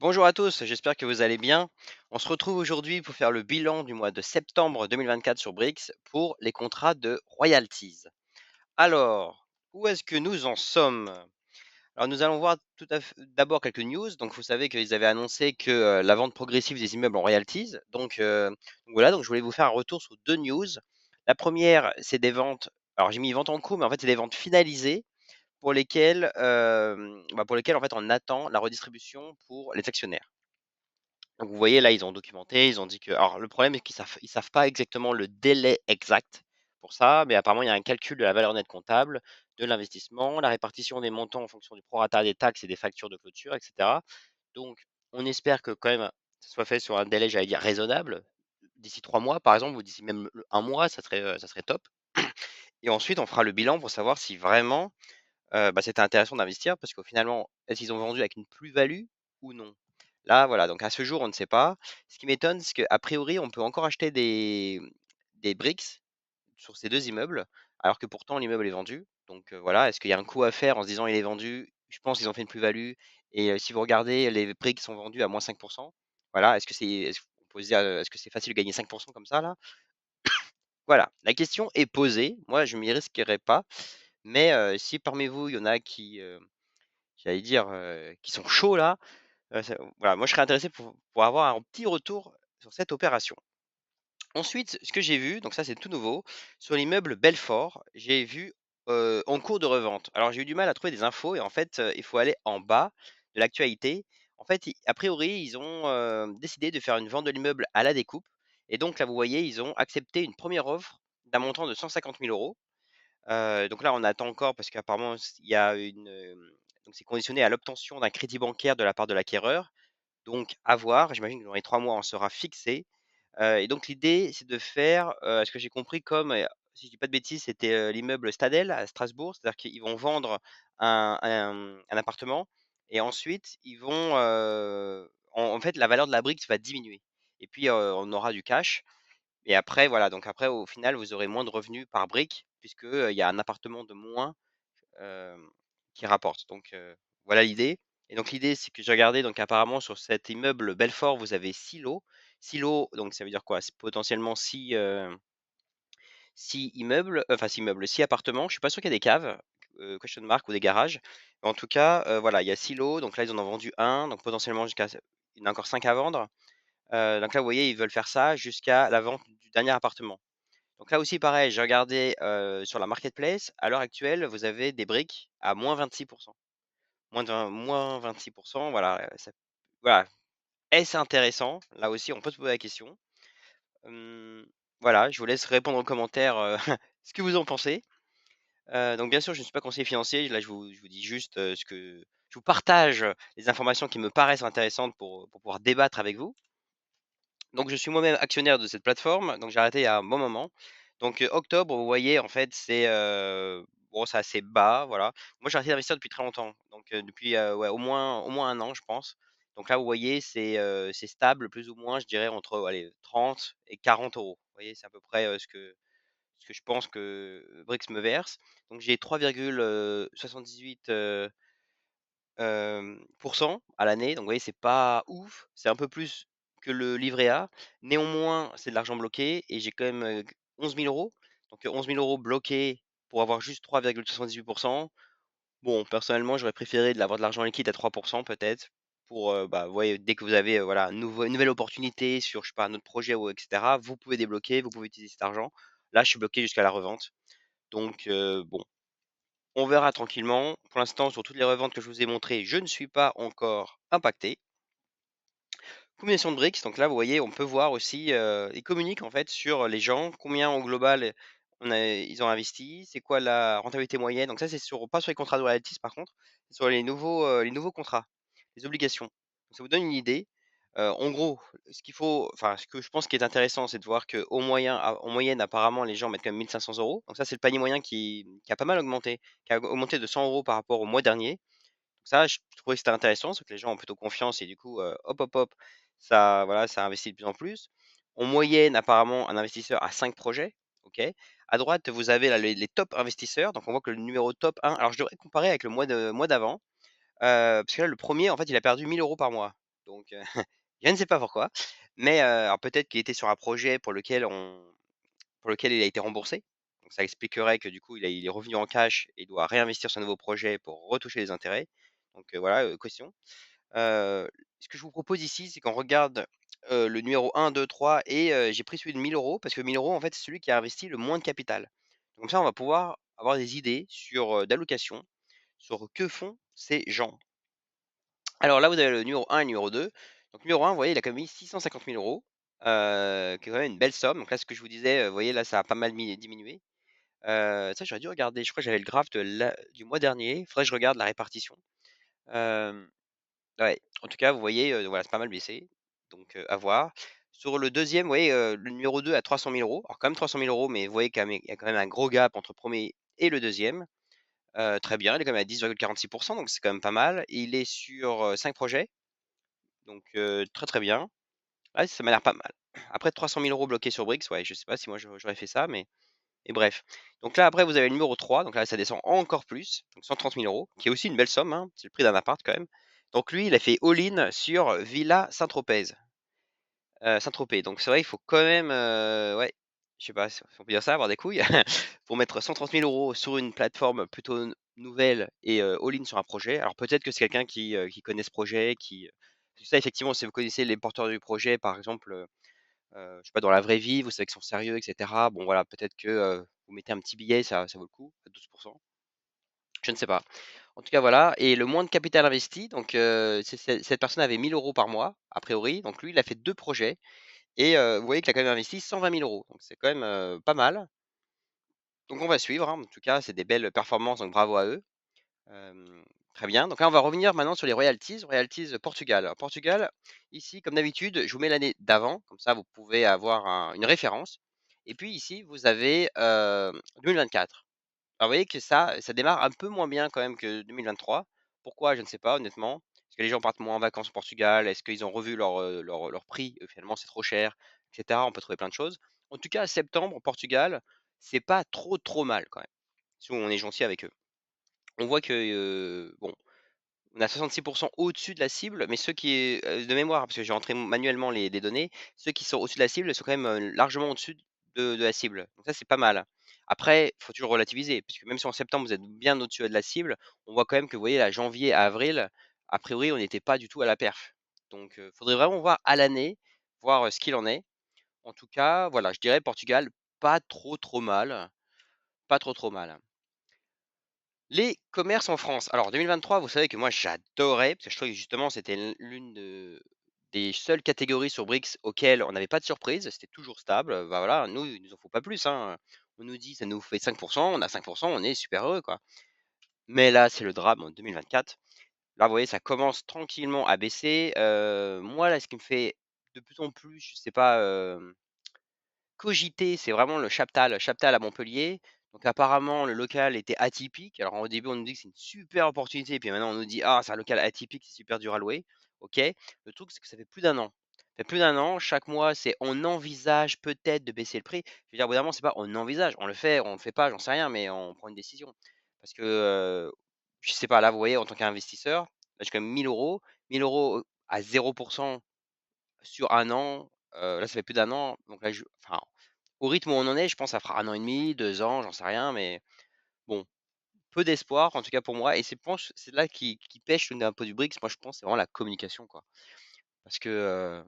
Bonjour à tous, j'espère que vous allez bien. On se retrouve aujourd'hui pour faire le bilan du mois de septembre 2024 sur Brix pour les contrats de royalties. Alors, où est-ce que nous en sommes? Alors, nous allons voir d'abord quelques news. Donc, vous savez qu'ils avaient annoncé que la vente progressive des immeubles en royalties. Donc voilà, donc je voulais vous faire un retour sur deux news. La première, c'est des ventes. Alors, j'ai mis ventes en cours, mais en fait, c'est des ventes finalisées pour lesquelles en fait on attend la redistribution pour les actionnaires. Donc vous voyez là, ils ont documenté, ils ont dit que alors le problème est qu'ils savent pas exactement le délai exact pour ça, mais apparemment il y a un calcul de la valeur nette comptable, de l'investissement, la répartition des montants en fonction du prorata des taxes et des factures de clôture, et cetera. Donc on espère que quand même ça soit fait sur un délai, j'allais dire raisonnable, d'ici 3 mois par exemple ou d'ici même le 1 mois, ça serait top et ensuite on fera le bilan pour savoir si vraiment, c'était intéressant d'investir parce qu'au finalement, est-ce qu'ils ont vendu avec une plus-value ou non? Là, voilà, donc à ce jour, on ne sait pas. Ce qui m'étonne, c'est qu'a priori, on peut encore acheter des bricks sur ces 2 immeubles, alors que pourtant l'immeuble est vendu. Donc, voilà, est-ce qu'il y a un coup à faire en se disant: «Il est vendu, je pense qu'ils ont fait une plus-value» et si vous regardez, les bricks sont vendus à -5. Voilà, est-ce qu'on peut se dire, est-ce que c'est facile de gagner 5 comme ça là? Voilà, la question est posée. Moi, je m'y risquerai pas, mais si parmi vous, il y en a qui, j'allais dire, qui sont chauds là, voilà, moi je serais intéressé pour avoir un petit retour sur cette opération. Ensuite, ce que j'ai vu, donc ça c'est tout nouveau, sur l'immeuble Belfort, j'ai vu, en cours de revente. Alors j'ai eu du mal à trouver des infos et en fait, il faut aller en bas de l'actualité. En fait, a priori, ils ont, décidé de faire une vente de l'immeuble à la découpe et donc là, vous voyez, ils ont accepté une première offre d'un montant de 150 000 €. Donc là, on attend encore parce qu'apparemment il y a donc c'est conditionné à l'obtention d'un crédit bancaire de la part de l'acquéreur. Donc à voir, j'imagine que dans les 3 mois, on sera fixé. Et donc l'idée, c'est de faire, à ce que j'ai compris comme, si je dis pas de bêtises, c'était, l'immeuble Stadel à Strasbourg. C'est-à-dire qu'ils vont vendre un appartement et ensuite ils vont, en fait, la valeur de la brique va diminuer et puis, on aura du cash et après voilà, donc après au final, vous aurez moins de revenus par brique puisque, il y a un appartement de moins hem, qui rapporte. Donc voilà l'idée et donc l'idée, c'est que j'ai regardé donc apparemment sur cet immeuble Belfort, vous avez 6 lots. 6 lots, donc ça veut dire quoi? C'est potentiellement 6 immeubles, enfin 6 immeubles, 6 appartements. Je suis pas sûr qu'il y ait des caves, question mark ou des garages. En tout cas, voilà, il y a 6 lots, donc là, ils en ont vendu un, donc potentiellement il y en a encore 5 à vendre. Donc là, vous voyez, ils veulent faire ça jusqu'à la vente du dernier appartement. Donc là aussi pareil, j'ai regardé, sur la marketplace. À l'heure actuelle, vous avez des briques à -26. -26, voilà, voilà. Est-ce intéressant? Là aussi, on peut se poser la question. Hem, voilà, je vous laisse répondre en commentaire, ce que vous en pensez. Donc bien sûr, je ne suis pas conseiller financier. Là, je vous dis juste, ce que je vous partage les informations qui me paraissent intéressantes pour pouvoir débattre avec vous. Donc je suis moi-même actionnaire de cette plateforme, donc j'ai arrêté il y a un bon moment. Donc octobre, vous voyez, en fait, bon, c'est assez bas, voilà. Moi, j'ai arrêté d'investir depuis très longtemps, donc depuis, ouais, au moins 1 an, je pense. Donc là, vous voyez, c'est stable plus ou moins, je dirais entre, allez, 30 et 40 €. Vous voyez, c'est à peu près, ce que je pense que Brix me verse. Donc j'ai 3,78 à l'année, donc vous voyez, c'est pas ouf, c'est un peu plus que le livret A. Néanmoins, c'est de l'argent bloqué et j'ai quand même, 11 000 €. Donc 11 000 € bloqués pour avoir juste 3,78. Bon, personnellement, j'aurais préféré de l'argent liquide à 3 peut-être pour, vous voyez, dès que vous avez, voilà, une nouvelle opportunité sur, je sais pas, un autre projet ou et cetera, vous pouvez débloquer, vous pouvez utiliser cet argent. Là, je suis bloqué jusqu'à la revente. Donc bon, on verra tranquillement. Pour l'instant, sur toutes les reventes que je vous ai montrées, je ne suis pas encore impacté. Combinaison de briques, donc là, vous voyez, on peut voir aussi, ils communiquent en fait sur les gens, combien au global ils ont investi, c'est quoi la rentabilité moyenne. Donc ça, c'est pas sur les contrats de royalties par contre, c'est sur les nouveaux contrats, les obligations. Donc ça vous donne une idée. En gros, ce que je pense qui est intéressant, c'est de voir en moyenne, apparemment, les gens mettent quand même 1 500 €. Donc ça, c'est le panier moyen qui a pas mal augmenté, qui a augmenté de 100 € par rapport au mois dernier. Ça, je trouvais que c'était intéressant, c'est que les gens ont plutôt confiance et du coup, hop, hop, hop, ça voilà, ça investit de plus en plus. En moyenne, apparemment, un investisseur a 5 projets, OK. À droite, vous avez là les top investisseurs, donc on voit que le numéro top 1. Alors je devrais comparer avec le mois d'avant, parce que là, le premier, en fait, il a perdu 1 000 € par mois. Donc je ne sais pas pourquoi, mais alors peut-être qu'il était sur un projet pour lequel il a été remboursé. Donc ça expliquerait que du coup, il est revenu en cash et doit réinvestir sur un nouveau projet pour retoucher les intérêts. Donc voilà, question. Ce que je vous propose ici, c'est qu'on regarde, le numéro un, 2, 3 et j'ai pris celui de 1 000 €, parce que 1 000 €, en fait, c'est celui qui a investi le moins de capital. Comme ça, on va pouvoir avoir des idées sur, d'allocation, sur que font ces gens. Alors là, vous avez le numéro un et le numéro 2. Donc numéro un, vous voyez, il a quand même mis 650 000 €, qui est quand même une belle somme. Donc là, ce que je vous disais, vous voyez, là, ça a pas mal diminué. Ça, j'aurais dû regarder. Je crois que j'avais le graphe du mois dernier. Il faudrait que je regarde la répartition. Hem Ouais, en tout cas, vous voyez, voilà, c'est pas mal baissé, donc à voir. Sur le deuxième, vous voyez, le numéro 2 à 300 000 €. Alors quand même 300 000 €, mais vous voyez quand même, il y a quand même un gros gap entre le premier et le deuxième. Très bien, il est quand même à 10,46, donc c'est quand même pas mal. Il est sur, 5 projets, donc très, très bien. Ouais, ça m'a l'air pas mal. Après 300 000 € bloqués sur Brix, ouais, je sais pas si moi j'aurais fait ça, mais bref. Donc là, après, vous avez le numéro 3, donc là, ça descend encore plus, donc 130 000 €, qui est aussi une belle somme, hein, c'est le prix d'un appart quand même. Donc lui, il a fait all-in sur Villa Saint-Tropez. Saint-Tropez, donc c'est vrai, il faut quand même, ouais, je sais pas si on peut dire ça, avoir des couilles pour mettre 130 000 € sur une plateforme plutôt nouvelle et all-in sur un projet. Alors peut-être que c'est quelqu'un qui connaît ce projet, parce que ça effectivement, si vous connaissez les porteurs du projet, par exemple, je sais pas, dans la vraie vie, vous savez qu'ils sont sérieux et cetera. Bon voilà, peut-être que, vous mettez un petit billet, ça vaut le coup, à 12. Je ne sais pas. En tout cas, voilà, et le moins de capital investi, donc cette personne avait 1 000 € par mois, a priori, donc lui, il a fait 2 projets et vous voyez qu'il a quand même investi 120 000 €, donc c'est quand même, pas mal. Donc on va suivre, hein, en tout cas, c'est des belles performances, donc bravo à eux. Hem, Très bien, donc là, on va revenir maintenant sur les royalties. Royalties, Portugal. Alors Portugal, ici, comme d'habitude, je vous mets l'année d'avant, comme ça vous pouvez avoir une référence, et puis ici, vous avez, 2024. Alors vous voyez que ça démarre un peu moins bien quand même que 2023. Pourquoi? Je ne sais pas honnêtement. Est-ce que les gens partent moins en vacances au Portugal? Est-ce qu'ils ont revu leur prix? Finalement, c'est trop cher, et cetera. On peut trouver plein de choses. En tout cas, septembre au Portugal, c'est pas trop, trop mal quand même, si on est gentil avec eux. On voit que, bon, on a 66 au-dessus de la cible, mais ceux qui, de mémoire, parce que j'ai entré manuellement les données, ceux qui sont au-dessus de la cible sont quand même, largement au-dessus de la cible. Donc ça, c'est pas mal. Après, il faut toujours relativiser, puisque même si en septembre, vous êtes bien au-dessus de la cible, on voit quand même que, vous voyez, là, janvier à avril, a priori, on n'était pas du tout à la perf. Donc faudrait vraiment voir à l'année, voir, ce qu'il en est. En tout cas, voilà, je dirais Portugal, pas trop, trop mal, pas trop, trop mal. Les commerces en France. Alors 2023, vous savez que moi j'adorais, parce que je trouvais que justement c'était des seules catégories sur Brix auxquelles on n'avait pas de surprise, c'était toujours stable. Bah voilà, nous, il nous en faut pas plus, hein. On nous dit ça nous fait 5, on a 5, on est super heureux, quoi. Mais là, c'est le drame en 2024. Là, vous voyez, ça commence tranquillement à baisser. Moi, là, ce qui me fait de plus en plus, je sais pas, cogité, c'est vraiment le Chaptal, Chaptal à Montpellier. Donc apparemment, le local était atypique. Alors au début, on nous dit que c'est une super opportunité, puis maintenant on nous dit: «Ah, c'est un local atypique, c'est super dur à louer». OK. Le truc, c'est que ça fait plus d'un an. Ça fait plus d'un an, chaque mois, c'est: «On envisage peut-être de baisser le prix». Je veux dire, au bout d'un moment, c'est pas on envisage, on le fait, on le fait pas, j'en sais rien, mais on prend une décision. Parce que, je sais pas, là, vous voyez, en tant qu'investisseur, là, j'ai quand même 1 000 €. 1 000 € à 0 sur un an, là, ça fait plus d'un an, donc là, enfin, au rythme où on en est, je pense que ça fera un an et demi, 2 ans, j'en sais rien, mais bon, peu d'espoir, en tout cas pour moi, et c'est là qui pêche un peu du Brix. Moi, je pense, c'est vraiment la communication, quoi. Parce que,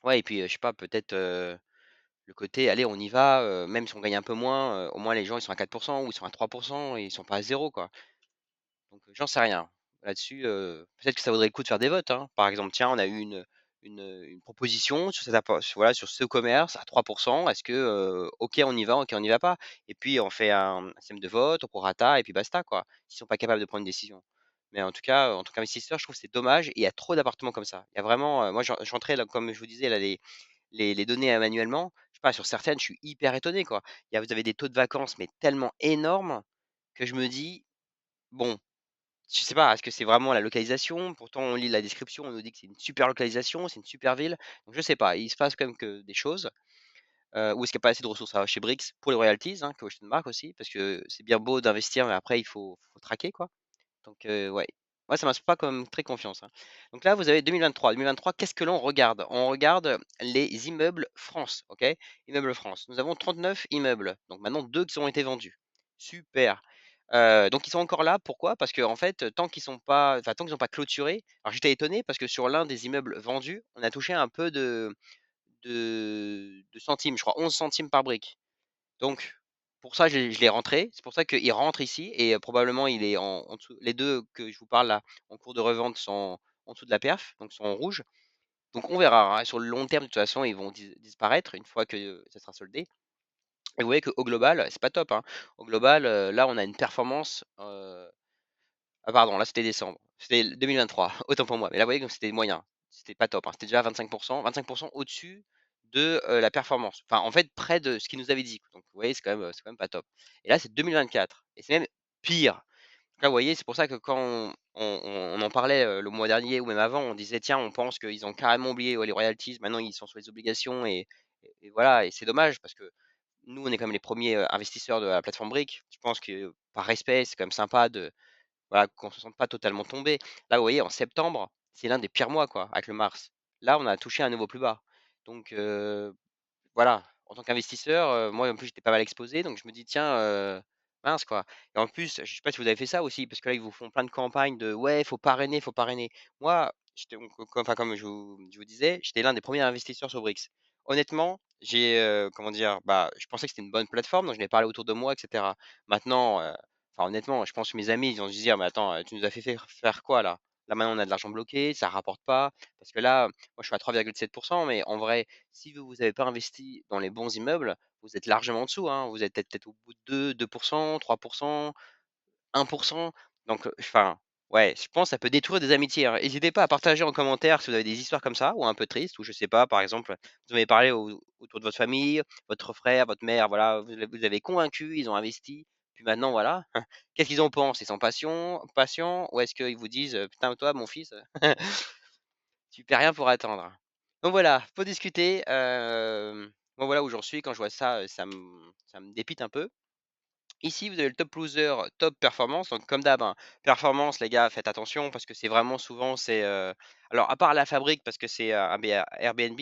ouais, et puis, je sais pas, peut-être, le côté: «Allez, on y va, même si on gagne un peu moins, au moins les gens, ils sont à 4 ou ils sont à 3 et ils sont pas à zéro, quoi». Donc j'en sais rien. Là-dessus, peut-être que ça vaudrait le coup de faire des votes, hein. Par exemple, tiens, on a eu une proposition sur voilà, sur ce commerce à 3. Est-ce que, OK, on y va, OK, on n'y va pas? Et puis on fait un système de vote au prorata et puis basta, quoi, s'ils sont pas capables de prendre une décision. Mais en tout cas, en tant qu'investisseur, je trouve que c'est dommage, et il y a trop d'appartements comme ça. Il y a vraiment, moi, je rentrais là, comme je vous disais là, les données, manuellement. Je sais pas, sur certaines, je suis hyper étonné, quoi. Vous avez des taux de vacances, mais tellement énormes que je me dis: «Bon». Je sais pas, est-ce que c'est vraiment la localisation? Pourtant, on lit la description, on nous dit que c'est une super localisation, c'est une super ville. Donc je sais pas, il se passe quand même que des choses, ou est-ce qu'il y a pas assez de ressources? Chez Brix pour les royalties, hein, question de marque aussi, parce que c'est bien beau d'investir, mais après il faut traquer, quoi. Donc ouais. Moi, ça m'inspire pas comme très confiance, hein. Donc là, vous avez 2023. 2023, qu'est-ce que l'on regarde? On regarde les immeubles France, OK? Immeubles France. Nous avons 39 immeubles, donc maintenant 2 qui ont été vendus. Super. Donc ils sont encore là, pourquoi? Parce qu'en fait, tant qu'ils ont pas clôturé, alors j'étais étonné parce que sur l'un des immeubles vendus, on a touché un peu de centimes, je crois 11 centimes par brique. Donc pour ça, je l'ai rentré. C'est pour ça qu'il rentre ici et probablement il est en dessous. Les 2 que je vous parle là, en cours de revente sont en dessous de la perf, donc sont en rouge. Donc on verra, hein. Sur le long terme, de toute façon, ils vont disparaître une fois que ça sera soldé. Et vous voyez qu'au global, c'est pas top, hein. Au global, là, on a une performance, ah pardon, là, c'était décembre. C'était l 2023, autant pour moi. Mais là, vous voyez que c'était moyen. C'était pas top, hein. C'était déjà 25 au-dessus de, la performance. Enfin, en fait, près de ce qu'ils nous avaient dit. Donc vous voyez, c'est quand même pas top. Et là, c'est 2024 et c'est même pire. Là, vous voyez, c'est pour ça que quand on en parlait, le mois dernier ou même avant, on disait: «Tiens, on pense qu'ils ont carrément oublié, ouais, les royalties, maintenant ils sont sur les obligations» et voilà et c'est dommage parce que nous, on est quand même les premiers er investisseurs de la plateforme Brick. Je pense que par respect, c'est quand même sympa de voilà, qu'on se sente pas totalement tombé. Là, vous voyez, en septembre, c'est l'un des pires mois, quoi, avec le mars. Là, on a touché un nouveau plus bas. Donc, voilà, en tant qu'investisseur, moi, en plus, j'étais pas mal exposé, donc je me dis: «Tiens, mince, quoi» et en plus, je sais pas si vous avez fait ça aussi, parce que là, ils vous font plein de campagnes de: «Ouais, faut parrainer, faut parrainer». Moi, j'étais donc enfin, comme je vous disais, j'étais l'un des premiers investisseurs sur Brix. Honnêtement, comment dire? Bah, je pensais que c'était une bonne plateforme, donc je l'ai parlé autour de moi et cetera. Maintenant, enfin, honnêtement, je pense que mes amis, ils ont dû se dire: «Mais attends, tu nous as fait faire quoi, là? Là, maintenant, on a de l'argent bloqué, ça rapporte pas». Parce que là, moi, je suis à 3,7 mais en vrai, si vous avez pas investi dans les bons immeubles, vous êtes largement en dessous, hein. Vous êtes peut-être au bout de 2 3 1. Donc, enfin, ouais, je pense que ça peut détruire des amitiés, hein. Hésitez pas à partager en commentaire si vous avez des histoires comme ça ou un peu tristes ou je sais pas, par exemple, vous en avez parlé autour de votre famille, votre frère, votre mère, voilà, vous avez convaincu, ils ont investi, puis maintenant voilà, qu'est-ce qu'ils en pensent? Ils sont patients ou est-ce qu'ils vous disent: «Putain, toi, mon fils, tu paies rien pour attendre». Donc voilà, faut discuter, moi voilà où j'en suis quand je vois ça, ça me dépite un peu. Ici, vous avez le top loser, top performance, donc comme d'hab, hein, performance les gars, faites attention parce que c'est vraiment souvent alors à part la fabrique parce que c'est, un Airbnb,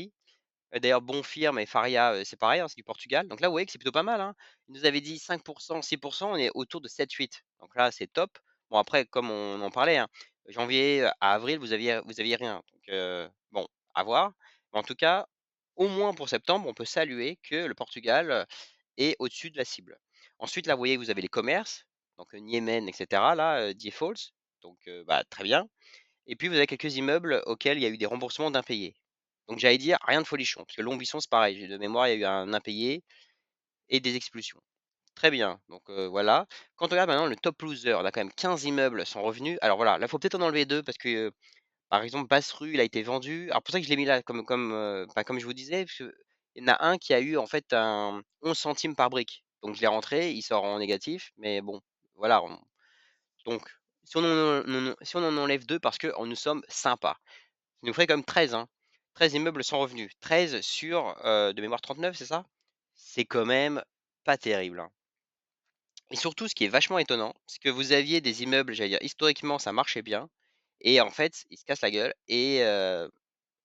d'ailleurs Bonfirme et Faria, c'est pareil, hein, c'est du Portugal. Donc là, vous voyez que c'est plutôt pas mal, hein. Ils nous avaient dit 5 6 on est autour de 7-8. Donc là, c'est top. Bon après, comme on en parlait, hein, janvier à avril, vous aviez rien. Donc bon, à voir. Mais en tout cas, au moins pour septembre, on peut saluer que le Portugal, est au-dessus de la cible. Ensuite, là, vous voyez, vous avez les commerces, donc Niemen et cetera là, Die Falls, donc bah, très bien. Et puis vous avez quelques immeubles auxquels il y a eu des remboursements d'impayés. Donc j'allais dire rien de folichon, parce que Longbuisson, c'est pareil, j'ai de mémoire, il y a eu un impayé et des expulsions. Très bien, donc voilà. Quand on regarde maintenant le top loser, on a quand même 15 immeubles sans revenus. Alors voilà, là, il faut peut-être en enlever 2 parce que, par exemple, Basse-Rue, il a été vendu. Alors pour ça que je l'ai mis là, bah, comme je vous disais, parce qu'il y en a un qui a eu en fait un 11 centimes par brique. Donc je l'ai rentré, il sort en négatif, mais bon, voilà. Donc si on en enlève 2 parce que nous sommes sympas. Ça nous ferait comme 13, hein. 13 immeubles sans revenus. 13 sur, de mémoire 39, c'est ça? C'est quand même pas terrible, hein. Et surtout, ce qui est vachement étonnant, c'est que vous aviez des immeubles, j'allais dire, historiquement, ça marchait bien et en fait, ils se cassent la gueule et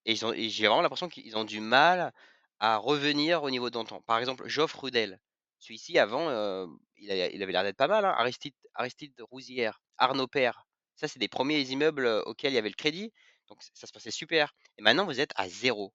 j'ai vraiment l'impression qu'ils ont du mal à revenir au niveau d'antan. Par exemple, Joffre Rudel. Celui-ci avant, il avait l'air d'être pas mal, hein. Aristide Rouzières, Arnaud Père. Ça, c'est des premiers immeubles, auxquels il y avait le crédit, donc ça se passait super et maintenant vous êtes à zéro.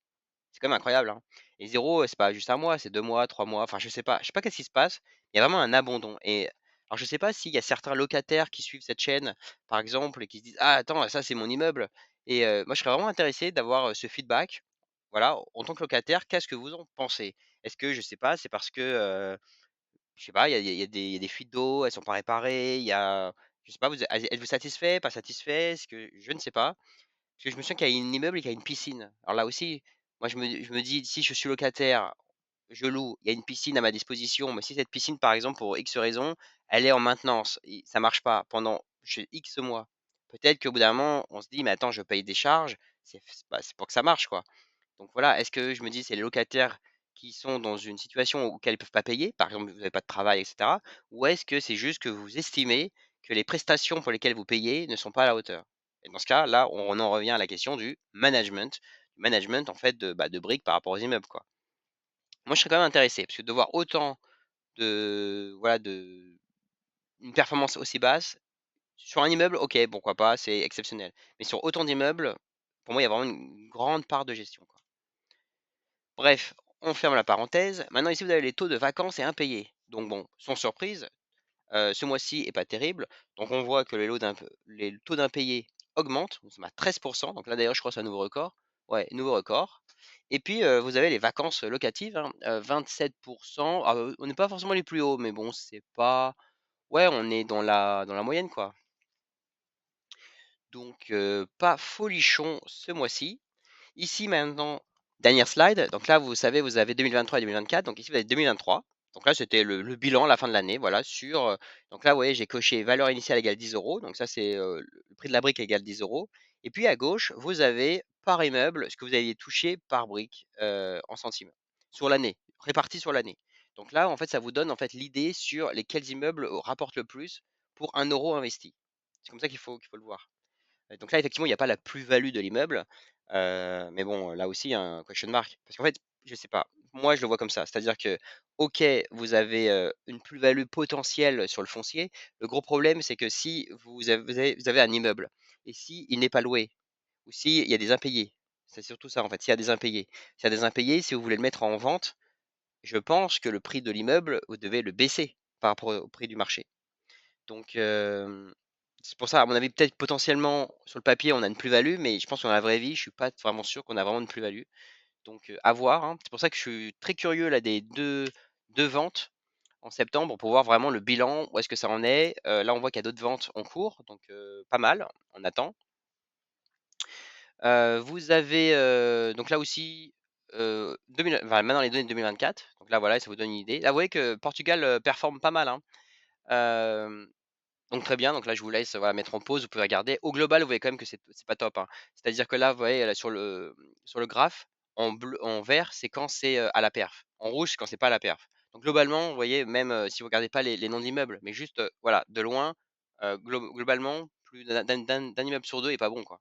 C'est quand même incroyable, hein et zéro, c'est pas juste un mois, c'est 2 mois, 3 mois, enfin je sais pas qu'est-ce qui se passe. Il y a vraiment un abandon et alors je sais pas s'il y a certains locataires qui suivent cette chaîne, par exemple et qui se disent: «Ah attends, ça c'est mon immeuble» et moi je serais vraiment intéressé d'avoir, ce feedback. Voilà, en tant que locataire, qu'est-ce que vous en pensez? Est-ce que je sais pas, c'est parce que, je sais pas, il y a des fuites d'eau, elles sont pas réparées, il y a je sais pas, êtes-vous satisfait, pas satisfait? Est-ce que je ne sais pas. Parce que je me souviens qu'il y a un immeuble qui a une piscine. Alors là aussi, moi je me dis: «Si je suis locataire, je loue, il y a une piscine à ma disposition, mais si cette piscine, par exemple, pour X raison, elle est en maintenance et ça marche pas pendant X mois». Peut-être qu'au bout d'un moment, on se dit: «Mais attends, je paye des charges, c'est pour que ça marche, quoi». Donc voilà, est-ce que je me dis: «C'est les locataires qui sont dans une situation auquel ils peuvent pas payer», par exemple, vous avez pas de travail et cetera? Ou est-ce que c'est juste que vous estimez que les prestations pour lesquelles vous payez ne sont pas à la hauteur? Et dans ce cas, là, on en revient à la question du management en fait de briques par rapport aux immeubles, quoi. Moi, je serais quand même intéressé parce que de voir autant de voilà, de une performance aussi basse sur un immeuble, OK, pourquoi pas, c'est exceptionnel. Mais sur autant d'immeubles, pour moi, il y a vraiment une grande part de gestion, quoi. Bref, on ferme la parenthèse. Maintenant ici, vous avez les taux de vacances et impayés. Donc bon, sans surprise, ce mois-ci est pas terrible. Donc on voit que les taux d'impayés augmentent. Nous sommes à 13. Donc là d'ailleurs, je crois que c'est un nouveau record. Ouais, nouveau record. Et puis, vous avez les vacances locatives, hein, 27. Ah, on n'est pas forcément les plus hauts, mais bon, c'est pas ouais, on est dans la moyenne, quoi. Donc, pas folichon ce mois-ci. Ici maintenant, dernière slide. Donc là, vous savez, vous avez 2023 et 2024. Donc ici, vous avez 2023. Donc là, c'était le bilan à la fin de l'année. Voilà, donc là, vous voyez, j'ai coché valeur initiale égale 10 euros. Donc ça, c'est le prix de la brique égale 10 euros. Et puis à gauche, vous avez par immeuble ce que vous aviez touché par brique en centimes sur l'année, réparti sur l'année. Donc là, en fait, ça vous donne en fait l'idée sur lesquels immeubles rapportent le plus pour 1 euro investi. C'est comme ça qu'il faut le voir. Donc là, effectivement, il n'y a pas la plus-value de l'immeuble, mais bon, là aussi, il y a un question mark. Parce qu'en fait, je sais pas, moi, je le vois comme ça. C'est-à-dire que, OK, vous avez, une plus-value potentielle sur le foncier. Le gros problème, c'est que si vous avez un immeuble et si il n'est pas loué ou s'il y a des impayés, c'est surtout ça, en fait, s'il y a des impayés. S'il y a des impayés, si vous voulez le mettre en vente, je pense que le prix de l'immeuble, vous devez le baisser par rapport au prix du marché. Donc, c'est pour ça, à mon avis, peut-être potentiellement sur le papier, on a une plus-value, mais je pense que dans la vraie vie, je suis pas vraiment sûr qu'on a vraiment une plus-value. Donc, à voir, hein. C'est pour ça que je suis très curieux là des deux ventes en septembre pour voir vraiment le bilan, où est-ce que ça en est. Là, on voit qu'il y a d'autres ventes en cours, donc pas mal, on attend. Vous avez, donc là aussi, 2000 enfin, maintenant les données de 2024. Donc là, voilà, ça vous donne une idée. Là, vous voyez que Portugal, performe pas mal, hein. Hem Donc très bien, donc là je vous laisse, voilà, mettre en pause, vous pouvez regarder. Au global, vous voyez quand même que c'est pas top, hein. C'est-à-dire que là, vous voyez, là sur le graphe, en vert, c'est quand c'est, à la perf. En rouge, c'est quand c'est pas à la perf. Donc globalement, vous voyez, même, si vous regardez pas les noms d'immeubles, mais juste, voilà, de loin, globalement, plus d'un immeuble sur 2 est pas bon, quoi.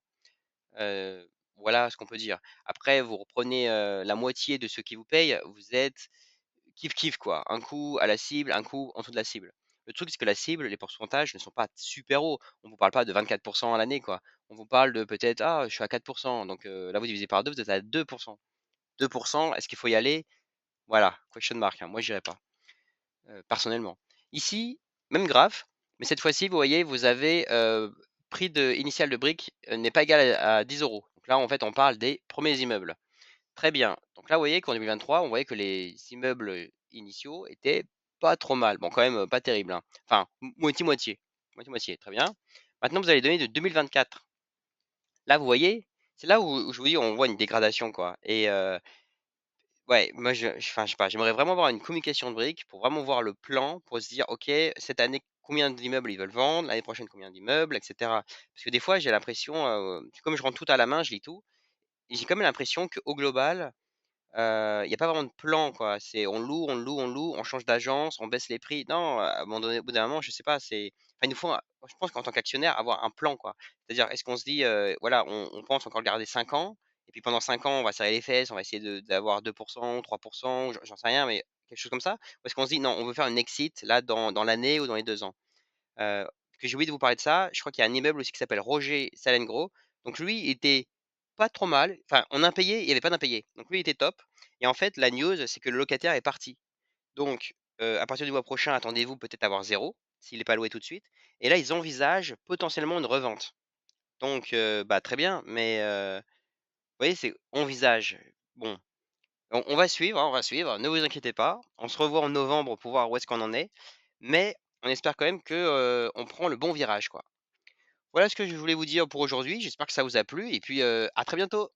Voilà ce qu'on peut dire. Après, vous reprenez, la moitié de ceux qui vous payent, vous êtes kiff kiff quoi. Un coup à la cible, un coup en dessous de la cible. Le truc, c'est que la cible, les pourcentages ne sont pas super hauts. On vous parle pas de 24 à l'année, quoi. On vous parle de peut-être: «Ah, je suis à 4 donc là, vous divisez par 2 vous êtes à 2. 2, est-ce qu'il faut y aller? Voilà, question mark, hein. Moi, j'irai pas, personnellement. Ici, même graphe, mais cette fois-ci, vous voyez, vous avez, prix initial de brique, n'est pas égal à 10 euros. Donc là, en fait, on parle des premiers immeubles. Très bien. Donc là, vous voyez qu'en 2023, on voyait que les immeubles initiaux étaient pas trop mal. Bon, quand même, pas terrible, hein. Enfin, moitié-moitié. Moitié-moitié, très bien. Maintenant, vous avez les données de 2024. Là, vous voyez, c'est là où je vous dis, on voit une dégradation, quoi. Et ouais, moi, enfin, je sais pas, j'aimerais vraiment avoir une communication de briques pour vraiment voir le plan, pour se dire, OK, cette année, combien d'immeubles ils veulent vendre, l'année prochaine, combien d'immeubles, etc. Parce que des fois, j'ai l'impression, comme je rentre tout à la main, je lis tout, et j'ai quand même l'impression qu'au global, il y a pas vraiment de plan, quoi. C'est on loue, on loue, on loue, on change d'agence, on baisse les prix. Non, à un moment donné, au bout d'un moment, je sais pas, enfin, il nous faut je pense qu'en tant qu'actionnaire, avoir un plan, quoi. C'est-à-dire, est-ce qu'on se dit, voilà, on pense encore le garder 5 ans et puis pendant 5 ans, on va serrer les fesses, on va essayer d'avoir 2 3 j'en sais rien, mais quelque chose comme ça? Ou est-ce qu'on se dit: «Non, on veut faire une exit là dans l'année ou dans les 2 ans»? Heu, que j'ai oublié de vous parler de ça, je crois qu'il y a un immeuble aussi qui s'appelle Roger Salengro. Donc lui, il était pas trop mal. Enfin, en impayé, il y avait pas d'impayé. Donc lui, il était top. Et en fait, la news, c'est que le locataire est parti. Donc, à partir du mois prochain, attendez-vous peut-être à avoir 0 s'il est pas loué tout de suite. Et là, ils envisagent potentiellement une revente. Donc, bah, très bien, mais, vous voyez, c'est envisage. Bon, on va suivre, hein, on va suivre, ne vous inquiétez pas. On se revoit en novembre pour voir où est-ce qu'on en est. Mais on espère quand même que, on prend le bon virage, quoi. Voilà ce que je voulais vous dire pour aujourd'hui. J'espère que ça vous a plu et puis, à très bientôt.